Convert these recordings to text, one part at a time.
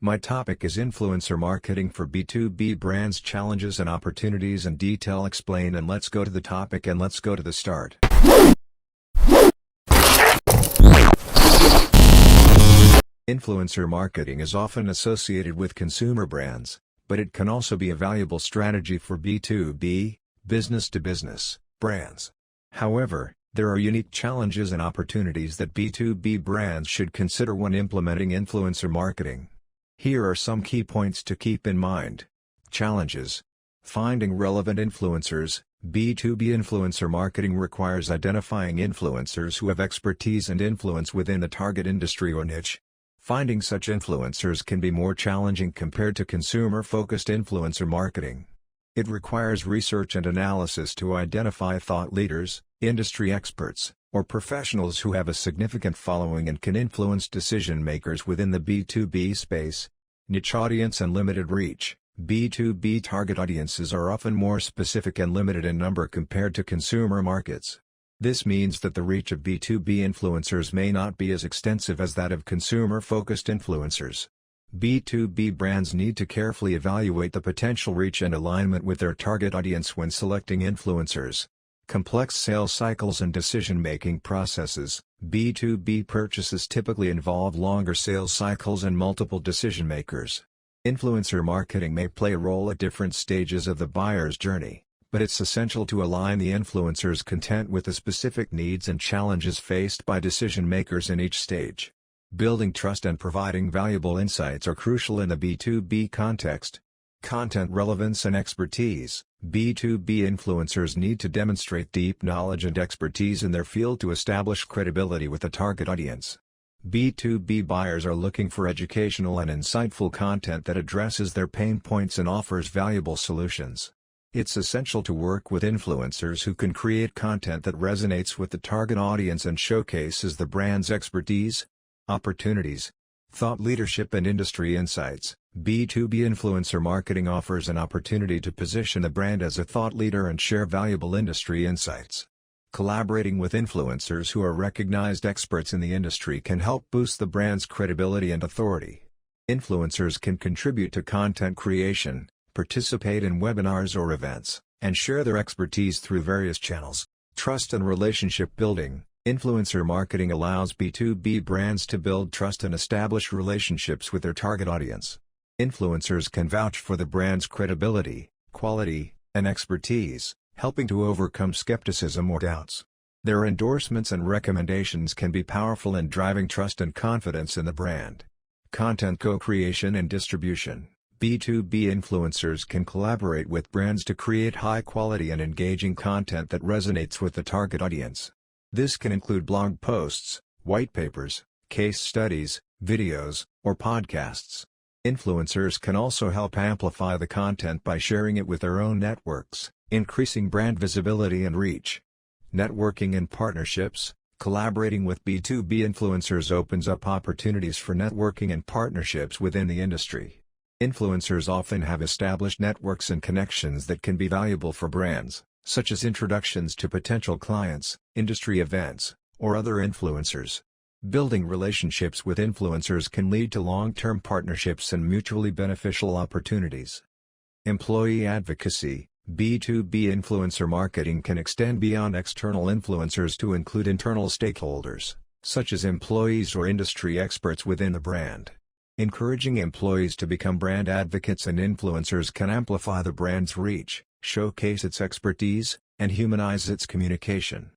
My topic is influencer marketing for B2B brands, challenges and opportunities in detail explain, and let's go to the topic and let's go to the start. Influencer marketing is often associated with consumer brands, but it can also be a valuable strategy for B2B, business-to-business, brands. However, there are unique challenges and opportunities that B2B brands should consider when implementing influencer marketing. Here are some key points to keep in mind. Challenges. Finding relevant influencers. B2B influencer marketing requires identifying influencers who have expertise and influence within the target industry or niche. Finding such influencers can be more challenging compared to consumer-focused influencer marketing. It requires research and analysis to identify thought leaders, industry experts, or professionals who have a significant following and can influence decision-makers within the B2B space. Niche audience and limited reach. B2B target audiences are often more specific and limited in number compared to consumer markets. This means that the reach of B2B influencers may not be as extensive as that of consumer-focused influencers. B2B brands need to carefully evaluate the potential reach and alignment with their target audience when selecting influencers. Complex sales cycles and decision-making processes. B2B purchases typically involve longer sales cycles and multiple decision-makers. Influencer marketing may play a role at different stages of the buyer's journey, but it's essential to align the influencer's content with the specific needs and challenges faced by decision-makers in each stage. Building trust and providing valuable insights are crucial in the B2B context. Content relevance and expertise. B2B influencers need to demonstrate deep knowledge and expertise in their field to establish credibility with the target audience. B2B buyers are looking for educational and insightful content that addresses their pain points and offers valuable solutions. It's essential to work with influencers who can create content that resonates with the target audience and showcases the brand's expertise. Opportunities. Thought leadership and industry insights. B2B influencer marketing offers an opportunity to position the brand as a thought leader and share valuable industry insights. Collaborating with influencers who are recognized experts in the industry can help boost the brand's credibility and authority. Influencers can contribute to content creation, participate in webinars or events, and share their expertise through various channels. Trust and relationship building. Influencer marketing allows B2B brands to build trust and establish relationships with their target audience. Influencers can vouch for the brand's credibility, quality, and expertise, helping to overcome skepticism or doubts. Their endorsements and recommendations can be powerful in driving trust and confidence in the brand. Content co-creation and distribution. B2B influencers can collaborate with brands to create high-quality and engaging content that resonates with the target audience. This can include blog posts, white papers, case studies, videos, or podcasts. Influencers can also help amplify the content by sharing it with their own networks, increasing brand visibility and reach. Networking and partnerships. Collaborating with B2B influencers opens up opportunities for networking and partnerships within the industry. Influencers often have established networks and connections that can be valuable for brands, such as introductions to potential clients, industry events, or other influencers. Building relationships with influencers can lead to long-term partnerships and mutually beneficial opportunities. Employee advocacy. B2B influencer marketing can extend beyond external influencers to include internal stakeholders, such as employees or industry experts within the brand. Encouraging employees to become brand advocates and influencers can amplify the brand's reach, showcase its expertise, and humanize its communication.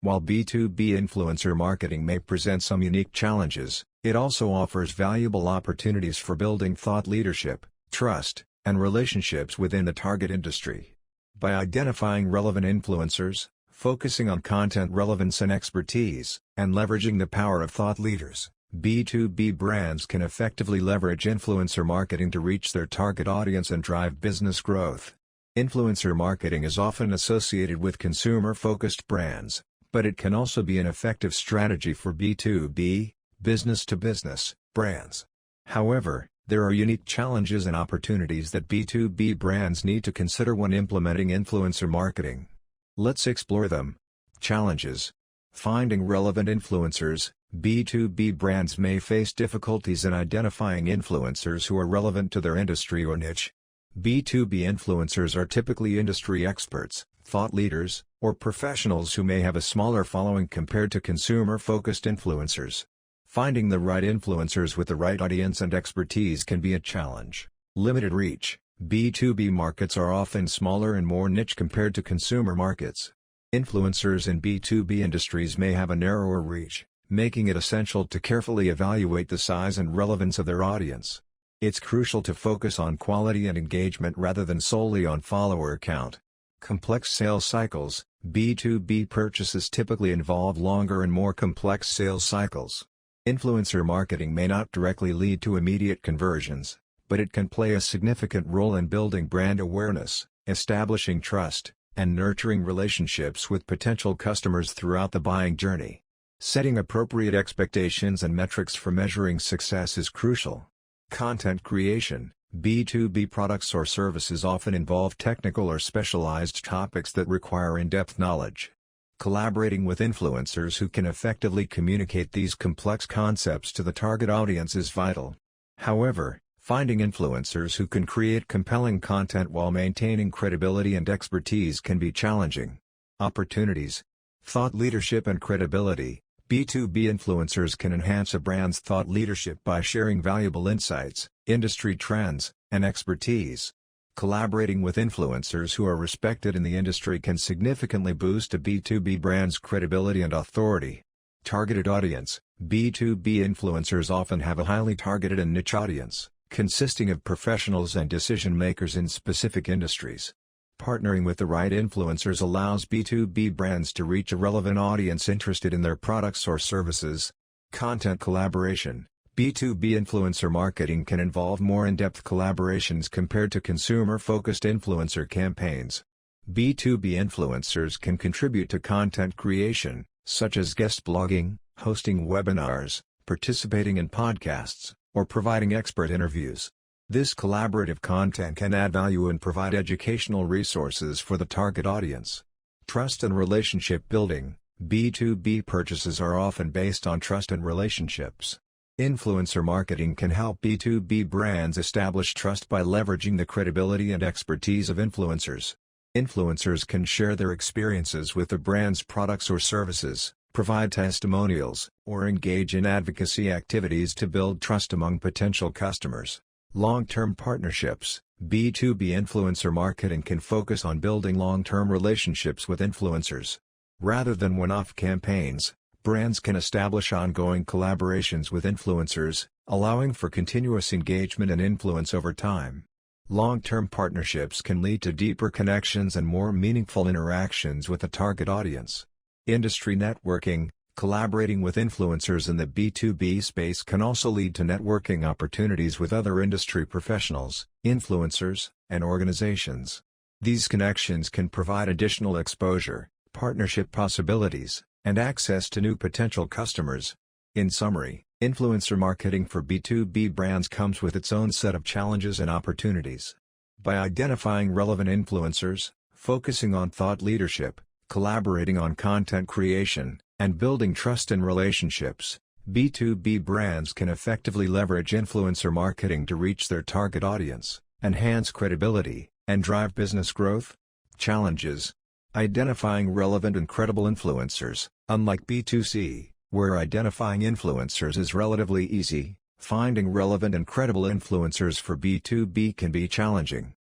While B2B influencer marketing may present some unique challenges, it also offers valuable opportunities for building thought leadership, trust, and relationships within the target industry. By identifying relevant influencers, focusing on content relevance and expertise, and leveraging the power of thought leaders, B2B brands can effectively leverage influencer marketing to reach their target audience and drive business growth. Influencer marketing is often associated with consumer-focused brands, but it can also be an effective strategy for B2B, business-to-business, brands. However, there are unique challenges and opportunities that B2B brands need to consider when implementing influencer marketing. Let's explore them. Challenges. Finding relevant influencers. B2B brands may face difficulties in identifying influencers who are relevant to their industry or niche. B2B influencers are typically industry experts, thought leaders, or professionals who may have a smaller following compared to consumer-focused influencers. Finding the right influencers with the right audience and expertise can be a challenge. Limited reach. B2B markets are often smaller and more niche compared to consumer markets. Influencers in B2B industries may have a narrower reach, making it essential to carefully evaluate the size and relevance of their audience. It's crucial to focus on quality and engagement rather than solely on follower count. Complex sales cycles. B2B purchases typically involve longer and more complex sales cycles. Influencer marketing may not directly lead to immediate conversions, but it can play a significant role in building brand awareness, establishing trust, and nurturing relationships with potential customers throughout the buying journey. Setting appropriate expectations and metrics for measuring success is crucial. Content creation. B2B products or services often involve technical or specialized topics that require in-depth knowledge. Collaborating with influencers who can effectively communicate these complex concepts to the target audience is vital. However, finding influencers who can create compelling content while maintaining credibility and expertise can be challenging. Opportunities. Thought leadership and credibility. B2B influencers can enhance a brand's thought leadership by sharing valuable insights, industry trends, and expertise. Collaborating with influencers who are respected in the industry can significantly boost a B2B brand's credibility and authority. Targeted audience. B2B influencers often have a highly targeted and niche audience, consisting of professionals and decision-makers in specific industries. Partnering with the right influencers allows B2B brands to reach a relevant audience interested in their products or services. Content collaboration. B2B influencer marketing can involve more in-depth collaborations compared to consumer-focused influencer campaigns. B2B influencers can contribute to content creation, such as guest blogging, hosting webinars, participating in podcasts, or providing expert interviews. This collaborative content can add value and provide educational resources for the target audience. Trust and relationship building. B2B purchases are often based on trust and relationships. Influencer marketing can help B2B brands establish trust by leveraging the credibility and expertise of influencers. Influencers can share their experiences with the brand's products or services, provide testimonials, or engage in advocacy activities to build trust among potential customers. Long-term partnerships. B2B influencer marketing can focus on building long-term relationships with influencers. Rather than one-off campaigns, brands can establish ongoing collaborations with influencers, allowing for continuous engagement and influence over time. Long-term partnerships can lead to deeper connections and more meaningful interactions with the target audience. Industry networking. Collaborating with influencers in the B2B space can also lead to networking opportunities with other industry professionals, influencers, and organizations. These connections can provide additional exposure, partnership possibilities, and access to new potential customers. In summary, influencer marketing for B2B brands comes with its own set of challenges and opportunities. By identifying relevant influencers, focusing on thought leadership, collaborating on content creation, and building trust and relationships, B2B brands can effectively leverage influencer marketing to reach their target audience, enhance credibility, and drive business growth. Challenges. Identifying relevant and credible influencers. Unlike B2C, where identifying influencers is relatively easy, finding relevant and credible influencers for B2B can be challenging.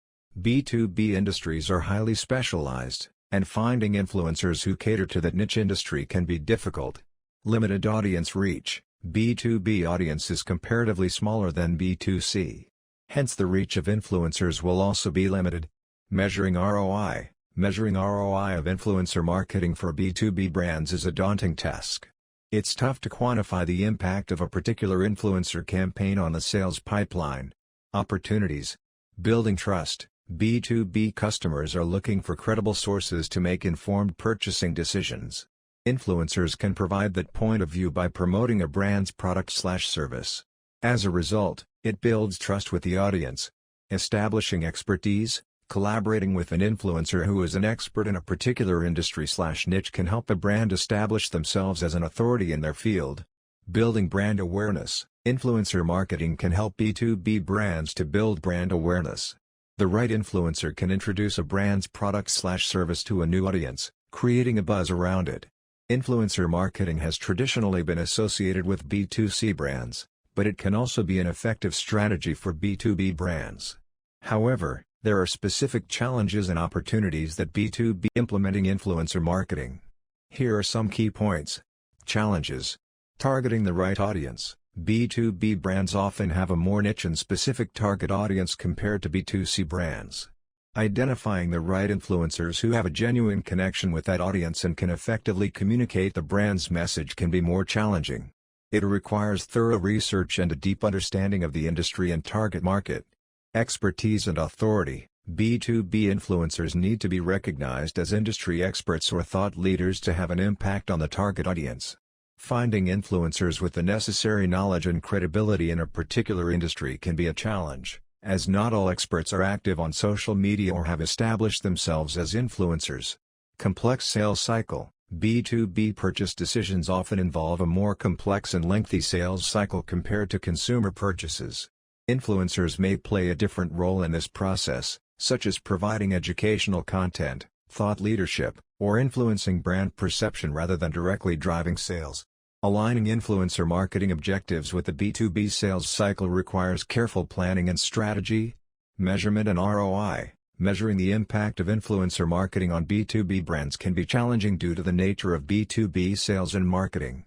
B2B industries are highly specialized, and finding influencers who cater to that niche industry can be difficult. Limited audience reach. B2B audience is comparatively smaller than B2C. Hence the reach of influencers will also be limited. Measuring ROI. Measuring ROI of influencer marketing for B2B brands is a daunting task. It's tough to quantify the impact of a particular influencer campaign on the sales pipeline. Opportunities. Building trust. B2B customers are looking for credible sources to make informed purchasing decisions. Influencers can provide that point of view by promoting a brand's product/service. As a result, it builds trust with the audience. Establishing expertise. Collaborating with an influencer who is an expert in a particular industry/niche can help a brand establish themselves as an authority in their field. Building brand awareness. Influencer marketing can help B2B brands to build brand awareness. The right influencer can introduce a brand's product/service to a new audience, creating a buzz around it. Influencer marketing has traditionally been associated with B2C brands, but it can also be an effective strategy for B2B brands. However, there are specific challenges and opportunities that B2B implementing influencer marketing. Here are some key points. Challenges. Targeting the right audience. B2B brands often have a more niche and specific target audience compared to B2C brands. Identifying the right influencers who have a genuine connection with that audience and can effectively communicate the brand's message can be more challenging. It requires thorough research and a deep understanding of the industry and target market. Expertise and authority. B2B influencers need to be recognized as industry experts or thought leaders to have an impact on the target audience. Finding influencers with the necessary knowledge and credibility in a particular industry can be a challenge, as not all experts are active on social media or have established themselves as influencers. Complex sales cycle. B2B purchase decisions often involve a more complex and lengthy sales cycle compared to consumer purchases. Influencers may play a different role in this process, such as providing educational content, thought leadership, or influencing brand perception rather than directly driving sales. Aligning influencer marketing objectives with the B2B sales cycle requires careful planning and strategy. Measurement and ROI. Measuring the impact of influencer marketing on B2B brands can be challenging due to the nature of B2B sales and marketing.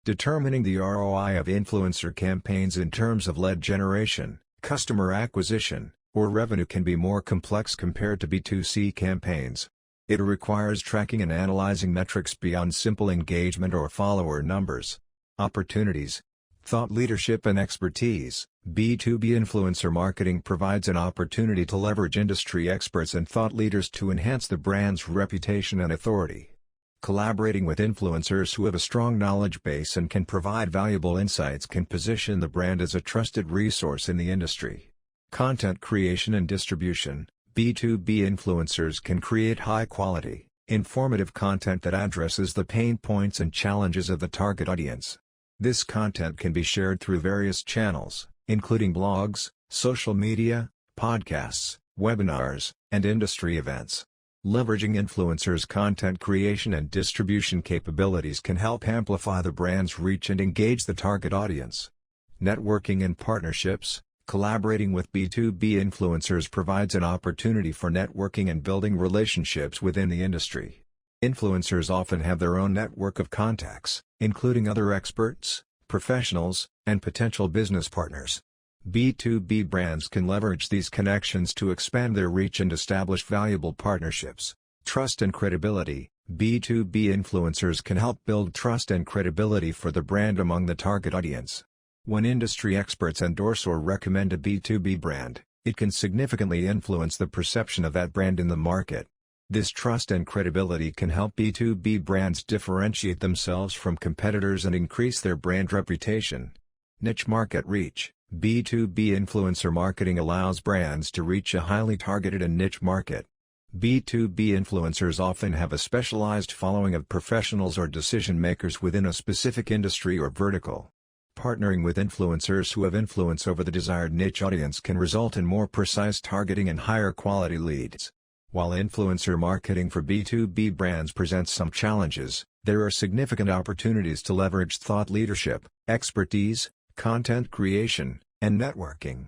Determining the ROI of influencer campaigns in terms of lead generation, customer acquisition, or revenue can be more complex compared to B2C campaigns. It requires tracking and analyzing metrics beyond simple engagement or follower numbers. Opportunities. Thought leadership and expertise. B2B influencer marketing provides an opportunity to leverage industry experts and thought leaders to enhance the brand's reputation and authority. Collaborating with influencers who have a strong knowledge base and can provide valuable insights can position the brand as a trusted resource in the industry. Content creation and distribution. B2B influencers can create high-quality, informative content that addresses the pain points and challenges of the target audience. This content can be shared through various channels, including blogs, social media, podcasts, webinars, and industry events. Leveraging influencers' content creation and distribution capabilities can help amplify the brand's reach and engage the target audience. Networking and partnerships. Collaborating with B2B influencers provides an opportunity for networking and building relationships within the industry. Influencers often have their own network of contacts, including other experts, professionals, and potential business partners. B2B brands can leverage these connections to expand their reach and establish valuable partnerships. Trust and credibility. B2B influencers can help build trust and credibility for the brand among the target audience. When industry experts endorse or recommend a B2B brand, it can significantly influence the perception of that brand in the market. This trust and credibility can help B2B brands differentiate themselves from competitors and increase their brand reputation. Niche market reach. B2B influencer marketing allows brands to reach a highly targeted and niche market. B2B influencers often have a specialized following of professionals or decision-makers within a specific industry or vertical. Partnering with influencers who have influence over the desired niche audience can result in more precise targeting and higher quality leads. While influencer marketing for B2B brands presents some challenges, there are significant opportunities to leverage thought leadership, expertise, content creation, and networking.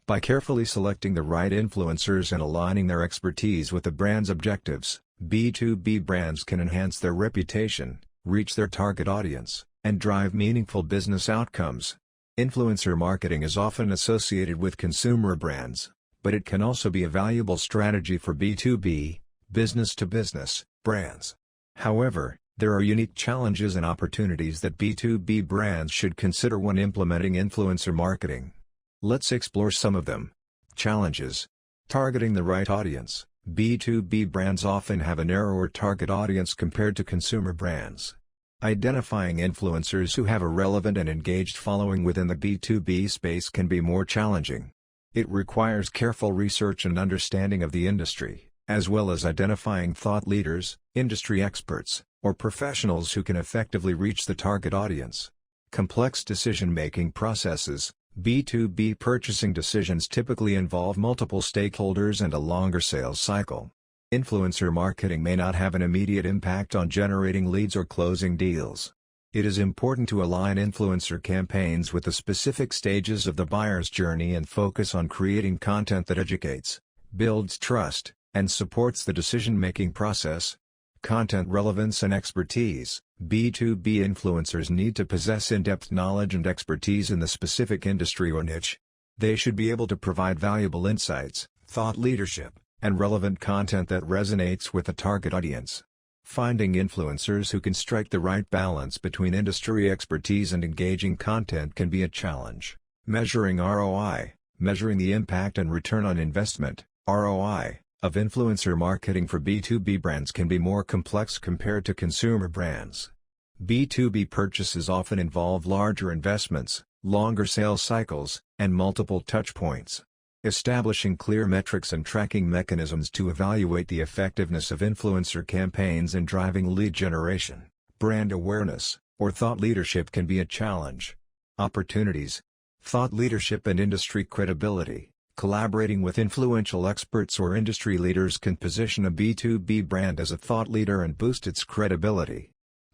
By carefully selecting the right influencers and aligning their expertise with the brand's objectives, B2B brands can enhance their reputation, reach their target audience, and drive meaningful business outcomes. Influencer marketing is often associated with consumer brands, but it can also be a valuable strategy for B2B, business-to-business, brands. However, there are unique challenges and opportunities that B2B brands should consider when implementing influencer marketing. Let's explore some of them. Challenges. Targeting the right audience. B2B brands often have a narrower target audience compared to consumer brands. Identifying influencers who have a relevant and engaged following within the B2B space can be more challenging. It requires careful research and understanding of the industry, as well as identifying thought leaders, industry experts, or professionals who can effectively reach the target audience. Complex decision-making processes. B2B purchasing decisions typically involve multiple stakeholders and a longer sales cycle. Influencer marketing may not have an immediate impact on generating leads or closing deals. It is important to align influencer campaigns with the specific stages of the buyer's journey and focus on creating content that educates, builds trust, and supports the decision-making process. Content relevance and expertise. B2B influencers need to possess in-depth knowledge and expertise in the specific industry or niche. They should be able to provide valuable insights, thought leadership, and relevant content that resonates with the target audience. Finding influencers who can strike the right balance between industry expertise and engaging content can be a challenge. Measuring ROI. Measuring the impact and return on investment, ROI, of influencer marketing for B2B brands can be more complex compared to consumer brands. B2B purchases often involve larger investments, longer sales cycles, and multiple touchpoints. Establishing clear metrics and tracking mechanisms to evaluate the effectiveness of influencer campaigns in driving lead generation, brand awareness, or thought leadership can be a challenge. Opportunities. Thought leadership and industry credibility. Collaborating with influential experts or industry leaders can position a B2B brand as a thought leader and boost its credibility.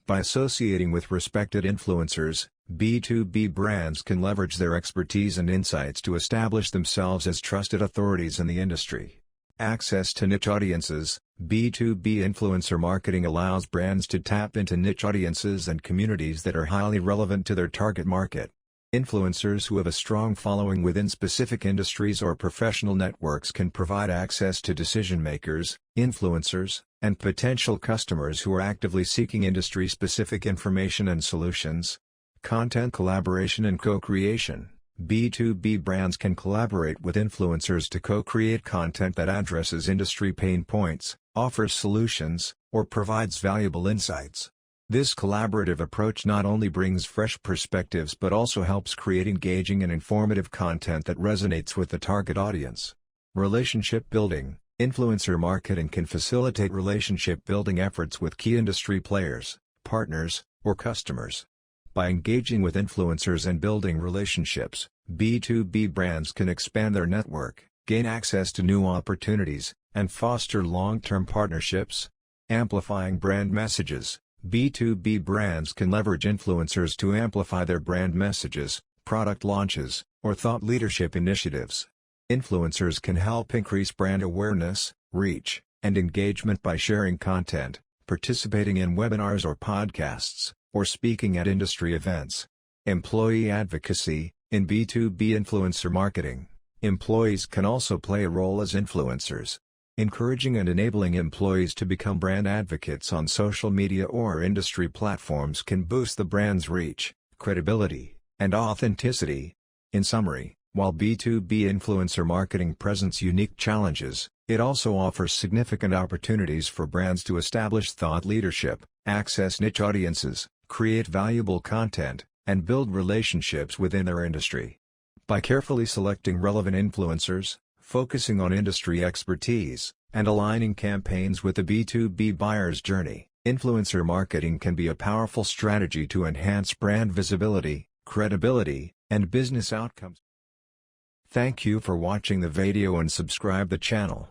By associating with respected influencers, B2B brands can leverage their expertise and insights to establish themselves as trusted authorities in the industry. Access to niche audiences. B2B influencer marketing allows brands to tap into niche audiences and communities that are highly relevant to their target market. Influencers who have a strong following within specific industries or professional networks can provide access to decision-makers, influencers, and potential customers who are actively seeking industry-specific information and solutions. Content collaboration and co-creation. B2B brands can collaborate with influencers to co-create content that addresses industry pain points, offers solutions, or provides valuable insights. This collaborative approach not only brings fresh perspectives but also helps create engaging and informative content that resonates with the target audience. Relationship building. Influencer marketing can facilitate relationship building efforts with key industry players, partners, or customers. By engaging with influencers and building relationships, B2B brands can expand their network, gain access to new opportunities, and foster long-term partnerships. Amplifying brand messages. B2B brands can leverage influencers to amplify their brand messages, product launches, or thought leadership initiatives. Influencers can help increase brand awareness, reach, and engagement by sharing content, participating in webinars or podcasts, or speaking at industry events. Employee advocacy. In B2B influencer marketing, employees can also play a role as influencers. Encouraging and enabling employees to become brand advocates on social media or industry platforms can boost the brand's reach, credibility, and authenticity. In summary, while B2B influencer marketing presents unique challenges, it also offers significant opportunities for brands to establish thought leadership, access niche audiences, create valuable content, and build relationships within their industry. By carefully selecting relevant influencers, focusing on industry expertise, and aligning campaigns with the B2B buyer's journey, influencer marketing can be a powerful strategy to enhance brand visibility, credibility, and business outcomes. Thank you for watching the video and subscribe the channel.